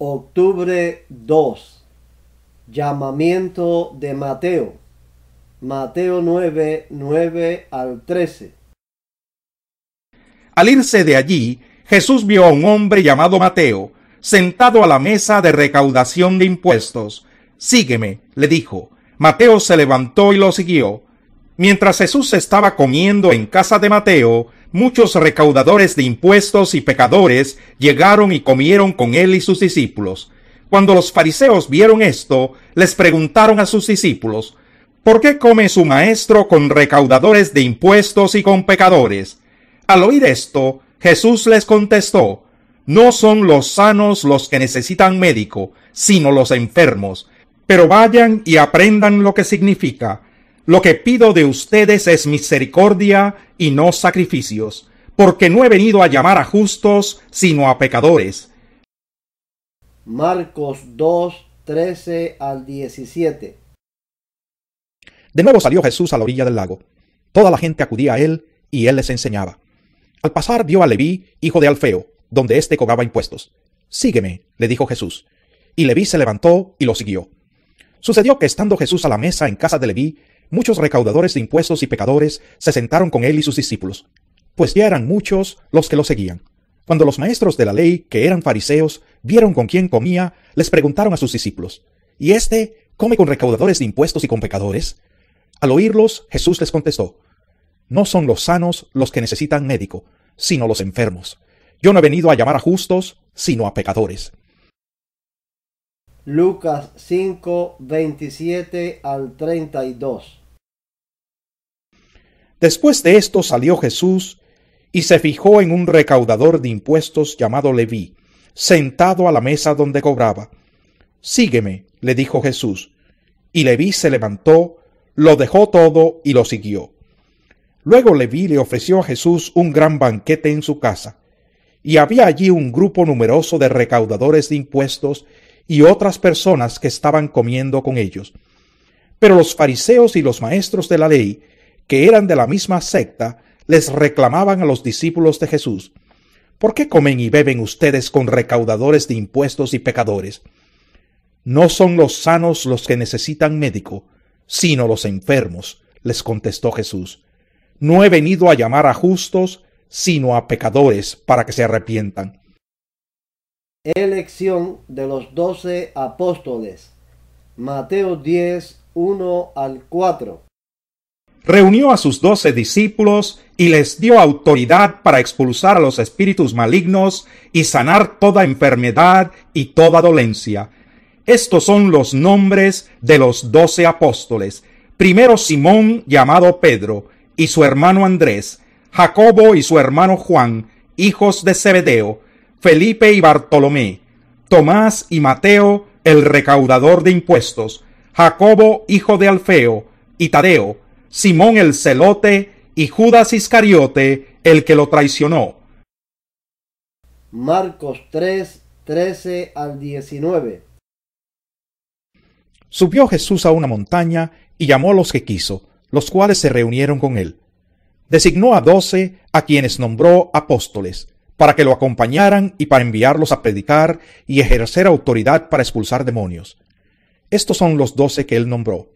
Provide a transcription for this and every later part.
Octubre 2. Llamamiento de Mateo. Mateo 9, 9 al 13. Al irse de allí, Jesús vio a un hombre llamado Mateo, sentado a la mesa de recaudación de impuestos. Sígueme, le dijo. Mateo se levantó y lo siguió. Mientras Jesús estaba comiendo en casa de Mateo, muchos recaudadores de impuestos y pecadores llegaron y comieron con él y sus discípulos. Cuando los fariseos vieron esto, les preguntaron a sus discípulos: ¿por qué come su maestro con recaudadores de impuestos y con pecadores? Al oír esto, Jesús les contestó: no son los sanos los que necesitan médico, sino los enfermos. Pero vayan y aprendan lo que significa: lo que pido de ustedes es misericordia y no sacrificios, porque no he venido a llamar a justos, sino a pecadores. Marcos 2, 13 al 17. De nuevo salió Jesús a la orilla del lago. Toda la gente acudía a él, y él les enseñaba. Al pasar vio a Leví, hijo de Alfeo, donde éste cobraba impuestos. Sígueme, le dijo Jesús. Y Leví se levantó y lo siguió. Sucedió que estando Jesús a la mesa en casa de Leví, muchos recaudadores de impuestos y pecadores se sentaron con él y sus discípulos, pues ya eran muchos los que lo seguían. Cuando los maestros de la ley, que eran fariseos, vieron con quién comía, les preguntaron a sus discípulos: ¿y éste come con recaudadores de impuestos y con pecadores? Al oírlos, Jesús les contestó: no son los sanos los que necesitan médico, sino los enfermos. Yo no he venido a llamar a justos, sino a pecadores. Lucas 5, 27 al 32. Después de esto salió Jesús y se fijó en un recaudador de impuestos llamado Leví, sentado a la mesa donde cobraba. Sígueme, le dijo Jesús. Y Leví se levantó, lo dejó todo y lo siguió. Luego Leví le ofreció a Jesús un gran banquete en su casa, y había allí un grupo numeroso de recaudadores de impuestos y otras personas que estaban comiendo con ellos. Pero los fariseos y los maestros de la ley, que eran de la misma secta, les reclamaban a los discípulos de Jesús: ¿por qué comen y beben ustedes con recaudadores de impuestos y pecadores? No son los sanos los que necesitan médico, sino los enfermos, les contestó Jesús. No he venido a llamar a justos, sino a pecadores, para que se arrepientan. Elección de los 12 apóstoles. Mateo 10, 1 al 4. Reunió a sus 12 discípulos y les dio autoridad para expulsar a los espíritus malignos y sanar toda enfermedad y toda dolencia. Estos son los nombres de los 12 apóstoles. Primero Simón, llamado Pedro, y su hermano Andrés, Jacobo y su hermano Juan, hijos de Zebedeo, Felipe y Bartolomé, Tomás y Mateo, el recaudador de impuestos, Jacobo, hijo de Alfeo, y Tadeo, Simón el celote, y Judas Iscariote, el que lo traicionó. Marcos 3, 13 al 19. Subió Jesús a una montaña y llamó a los que quiso, los cuales se reunieron con él. Designó a 12, a quienes nombró apóstoles, para que lo acompañaran y para enviarlos a predicar y ejercer autoridad para expulsar demonios. Estos son los 12 que él nombró: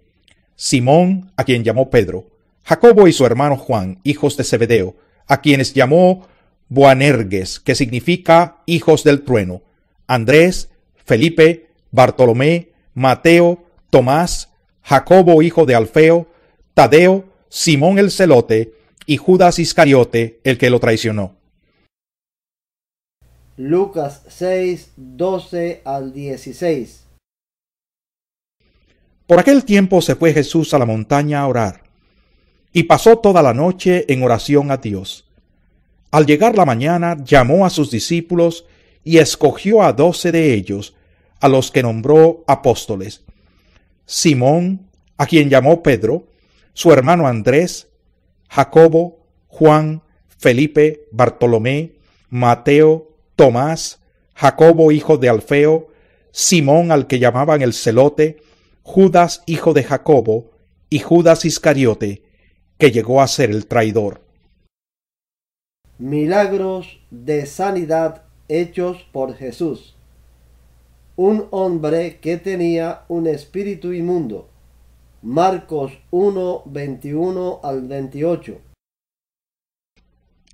Simón, a quien llamó Pedro; Jacobo y su hermano Juan, hijos de Zebedeo, a quienes llamó Boanerges, que significa hijos del trueno; Andrés, Felipe, Bartolomé, Mateo, Tomás, Jacobo, hijo de Alfeo, Tadeo, Simón el celote, y Judas Iscariote, el que lo traicionó. Lucas 6, 12 al 16. Por aquel tiempo se fue Jesús a la montaña a orar, y pasó toda la noche en oración a Dios. Al llegar la mañana, llamó a sus discípulos y escogió a 12 de ellos, a los que nombró apóstoles: Simón, a quien llamó Pedro; su hermano Andrés; Jacobo, Juan, Felipe, Bartolomé, Mateo, Tomás, Jacobo, hijo de Alfeo, Simón, al que llamaban el celote, Judas, hijo de Jacobo, y Judas Iscariote, que llegó a ser el traidor. Milagros de sanidad hechos por Jesús. un hombre que tenía un espíritu inmundo. Marcos 1, 21 al 28.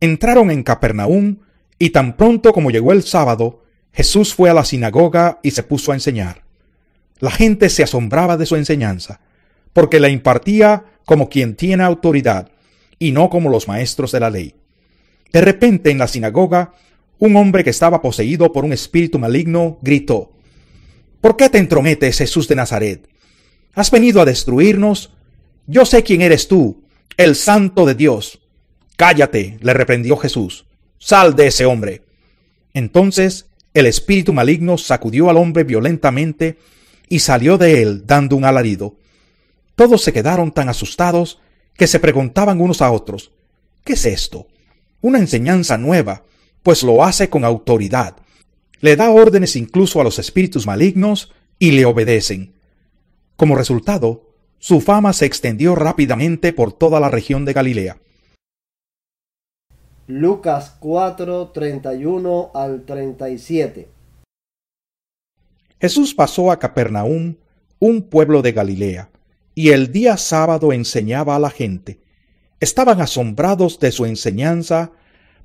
Entraron en Capernaum, y tan pronto como llegó el sábado, Jesús fue a la sinagoga y se puso a enseñar. La gente se asombraba de su enseñanza, porque la impartía como quien tiene autoridad, y no como los maestros de la ley. De repente en la sinagoga, un hombre que estaba poseído por un espíritu maligno gritó: ¿Por qué te entrometes, Jesús de Nazaret? ¿Has venido a destruirnos? Yo sé quién eres tú, el Santo de Dios. Cállate, le reprendió Jesús. Sal de ese hombre. Entonces el espíritu maligno sacudió al hombre violentamente y salió de él dando un alarido. Todos se quedaron tan asustados que se preguntaban unos a otros: ¿qué es esto? Una enseñanza nueva, pues lo hace con autoridad. Le da órdenes incluso a los espíritus malignos y le obedecen. Como resultado, su fama se extendió rápidamente por toda la región de Galilea. Lucas 4, 31 al 37. Jesús pasó a Capernaum, un pueblo de Galilea, y el día sábado enseñaba a la gente. Estaban asombrados de su enseñanza,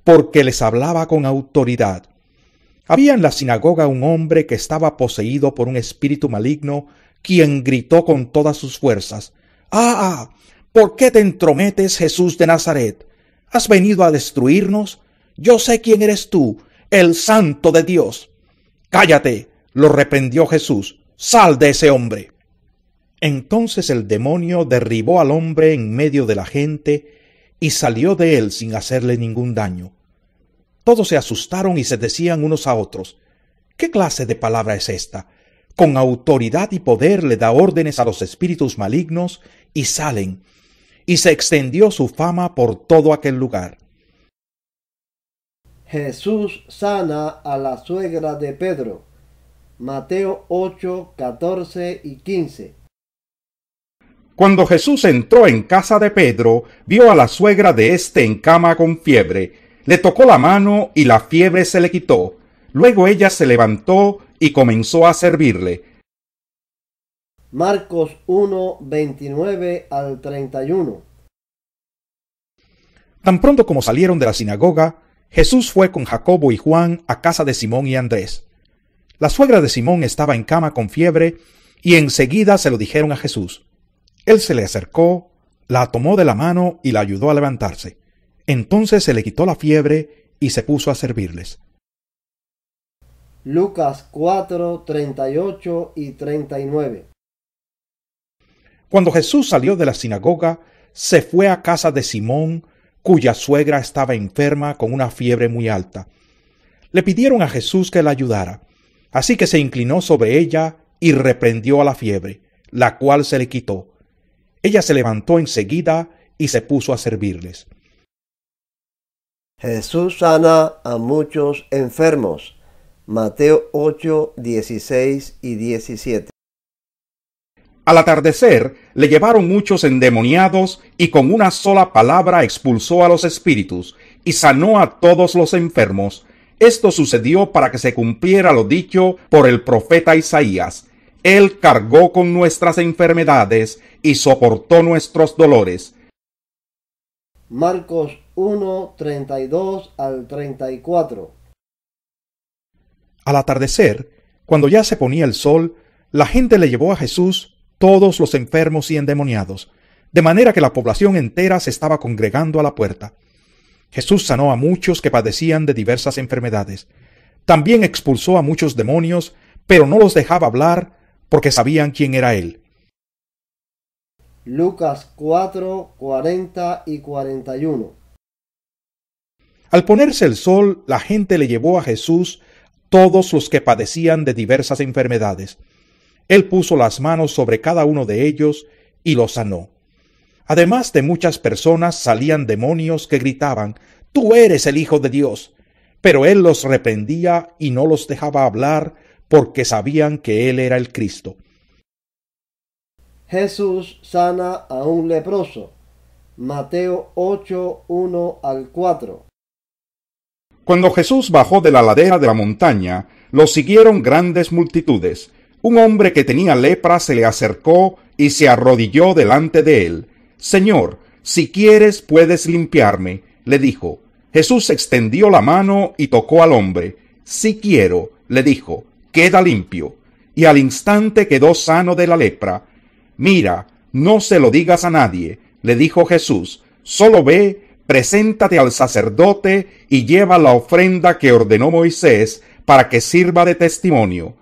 porque les hablaba con autoridad. Había en la sinagoga un hombre que estaba poseído por un espíritu maligno, quien gritó con todas sus fuerzas: «¡Ah! ¿Por qué te entrometes, Jesús de Nazaret? ¿Has venido a destruirnos? Yo sé quién eres tú, el Santo de Dios». «Cállate», lo reprendió Jesús. «Sal de ese hombre». Entonces el demonio derribó al hombre en medio de la gente y salió de él sin hacerle ningún daño. Todos se asustaron y se decían unos a otros: ¿qué clase de palabra es esta? Con autoridad y poder le da órdenes a los espíritus malignos y salen. Y se extendió su fama por todo aquel lugar. Jesús sana a la suegra de Pedro. Mateo 8, 14 y 15. Cuando Jesús entró en casa de Pedro, vio a la suegra de éste en cama con fiebre. Le tocó la mano y la fiebre se le quitó. Luego ella se levantó y comenzó a servirle. Marcos 1, 29 al 31. Tan pronto como salieron de la sinagoga, Jesús fue con Jacobo y Juan a casa de Simón y Andrés. La suegra de Simón estaba en cama con fiebre y enseguida se lo dijeron a Jesús. Él se le acercó, la tomó de la mano y la ayudó a levantarse. Entonces se le quitó la fiebre y se puso a servirles. Lucas 4, 38 y 39. Cuando Jesús salió de la sinagoga, se fue a casa de Simón, cuya suegra estaba enferma con una fiebre muy alta. Le pidieron a Jesús que la ayudara, así que se inclinó sobre ella y reprendió a la fiebre, la cual se le quitó. Ella se levantó enseguida y se puso a servirles. Jesús sana a muchos enfermos. Mateo 8, 16 y 17. Al atardecer, le llevaron muchos endemoniados y con una sola palabra expulsó a los espíritus y sanó a todos los enfermos. Esto sucedió para que se cumpliera lo dicho por el profeta Isaías. Él cargó con nuestras enfermedades y soportó nuestros dolores. Marcos 1, 32 al 34. Al atardecer, cuando ya se ponía el sol, la gente le llevó a Jesús todos los enfermos y endemoniados, de manera que la población entera se estaba congregando a la puerta. Jesús sanó a muchos que padecían de diversas enfermedades. También expulsó a muchos demonios, pero no los dejaba hablar porque sabían quién era Él. Lucas 4, 40 y 41. Al ponerse el sol, la gente le llevó a Jesús todos los que padecían de diversas enfermedades. Él puso las manos sobre cada uno de ellos y los sanó. Además de muchas personas salían demonios que gritaban: «¡Tú eres el Hijo de Dios!». Pero él los reprendía y no los dejaba hablar porque sabían que él era el Cristo. Jesús sana a un leproso. Mateo 8, 1 al 4. Cuando Jesús bajó de la ladera de la montaña, lo siguieron grandes multitudes. Un hombre que tenía lepra se le acercó y se arrodilló delante de él. Señor, si quieres puedes limpiarme, le dijo. Jesús extendió la mano y tocó al hombre. Si quiero, le dijo, queda limpio. Y al instante quedó sano de la lepra. Mira, no se lo digas a nadie, le dijo Jesús. Solo ve, preséntate al sacerdote y lleva la ofrenda que ordenó Moisés para que sirva de testimonio.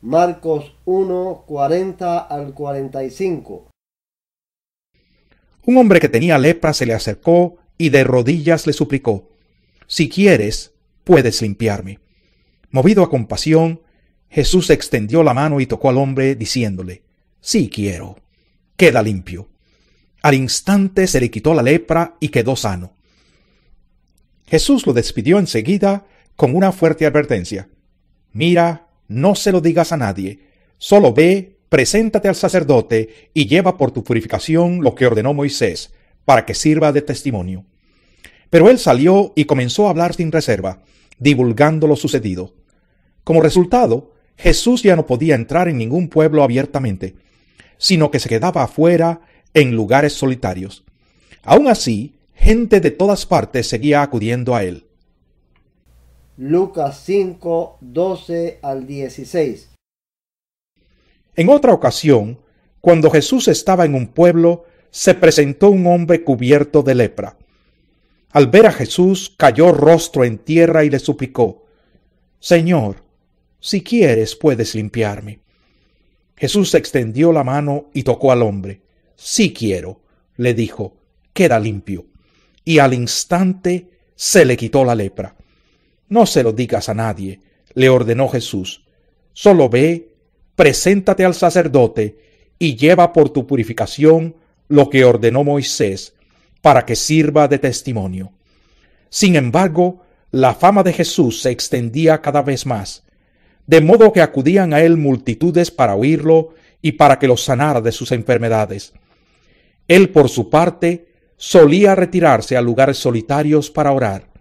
Marcos 1, 40 al 45. Un hombre que tenía lepra se le acercó y de rodillas le suplicó, si quieres, puedes limpiarme. Movido a compasión, Jesús extendió la mano y tocó al hombre, diciéndole, sí quiero, queda limpio. Al instante se le quitó la lepra y quedó sano. Jesús lo despidió enseguida con una fuerte advertencia. Mira, no se lo digas a nadie, solo ve, preséntate al sacerdote y lleva por tu purificación lo que ordenó Moisés, para que sirva de testimonio. Pero él salió y comenzó a hablar sin reserva, divulgando lo sucedido. Como resultado, Jesús ya no podía entrar en ningún pueblo abiertamente, sino que se quedaba afuera en lugares solitarios. Aún así, gente de todas partes seguía acudiendo a él. Lucas 5, 12 al 16. En otra ocasión, cuando Jesús estaba en un pueblo, se presentó un hombre cubierto de lepra. Al ver a Jesús, cayó rostro en tierra y le suplicó, Señor, si quieres puedes limpiarme. Jesús extendió la mano y tocó al hombre. Sí quiero, le dijo, queda limpio. Y al instante se le quitó la lepra. No se lo digas a nadie, le ordenó Jesús. Solo ve, preséntate al sacerdote y lleva por tu purificación lo que ordenó Moisés, para que sirva de testimonio. Sin embargo, la fama de Jesús se extendía cada vez más, de modo que acudían a él multitudes para oírlo y para que los sanara de sus enfermedades. Él, por su parte, solía retirarse a lugares solitarios para orar.